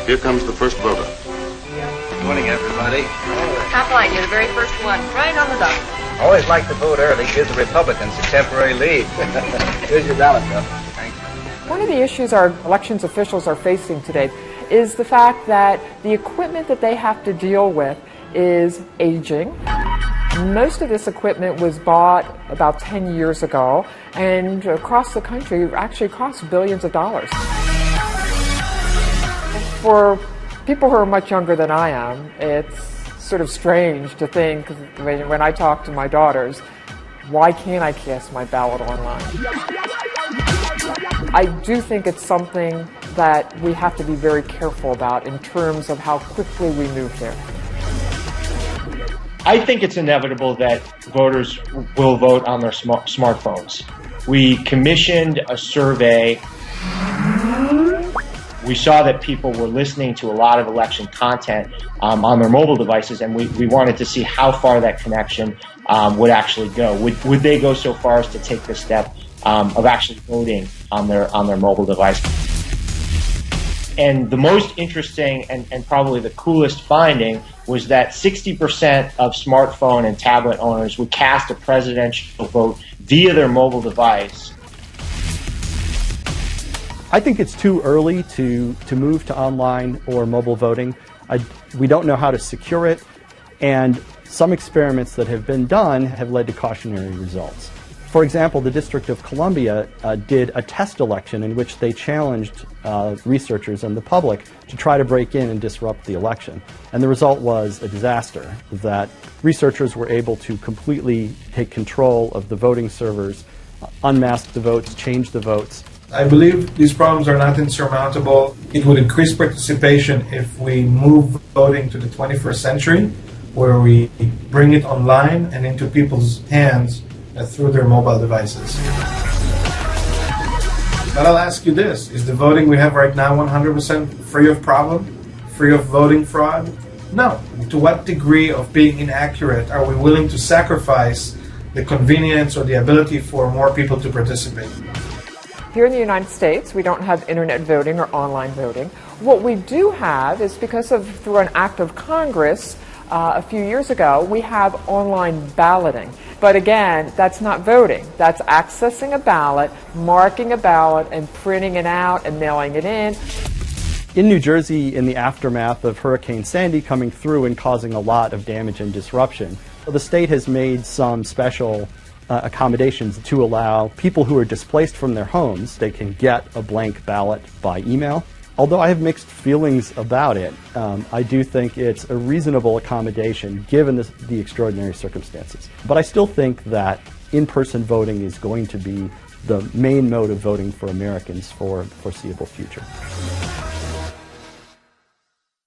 Here comes the first voter. Good morning, everybody. Top line, you're the very first one, right on the dot. Always like to vote early. Gives the Republicans a temporary lead. Here's your ballot, Bill. Thanks. One of the issues our elections officials are facing today is the fact that the equipment that they have to deal with is aging. Most of this equipment was bought about 10 years ago, and across the country actually costs billions of dollars. For people who are much younger than I am, it's sort of strange to think, when I talk to my daughters, why can't I cast my ballot online? I do think it's something that we have to be very careful about in terms of how quickly we move there. I think it's inevitable that voters will vote on their smartphones. We commissioned a survey. We saw that people were listening to a lot of election content on their mobile devices, and we wanted to see how far that connection would actually go. Would they go so far as to take the step of actually voting on their mobile device? And the most interesting and probably the coolest finding was that 60% of smartphone and tablet owners would cast a presidential vote via their mobile device. I think it's too early to move to online or mobile voting. We don't know how to secure it, and some experiments that have been done have led to cautionary results. For example, the District of Columbia did a test election in which they challenged researchers and the public to try to break in and disrupt the election. And the result was a disaster, that researchers were able to completely take control of the voting servers, unmask the votes, change the votes. I believe these problems are not insurmountable. It would increase participation if we move voting to the 21st century, where we bring it online and into people's hands through their mobile devices. But I'll ask you this, is the voting we have right now 100% free of problem, free of voting fraud? No. To what degree of being inaccurate are we willing to sacrifice the convenience or the ability for more people to participate? Here in the United States, we don't have internet voting or online voting. What we do have is through an act of Congress a few years ago, we have online balloting. But again, that's not voting. That's accessing a ballot, marking a ballot, and printing it out and mailing it in. In New Jersey, in the aftermath of Hurricane Sandy coming through and causing a lot of damage and disruption, the state has made some special accommodations to allow people who are displaced from their homes, they can get a blank ballot by email. Although I have mixed feelings about it, I do think it's a reasonable accommodation given the extraordinary circumstances. But I still think that in-person voting is going to be the main mode of voting for Americans for the foreseeable future.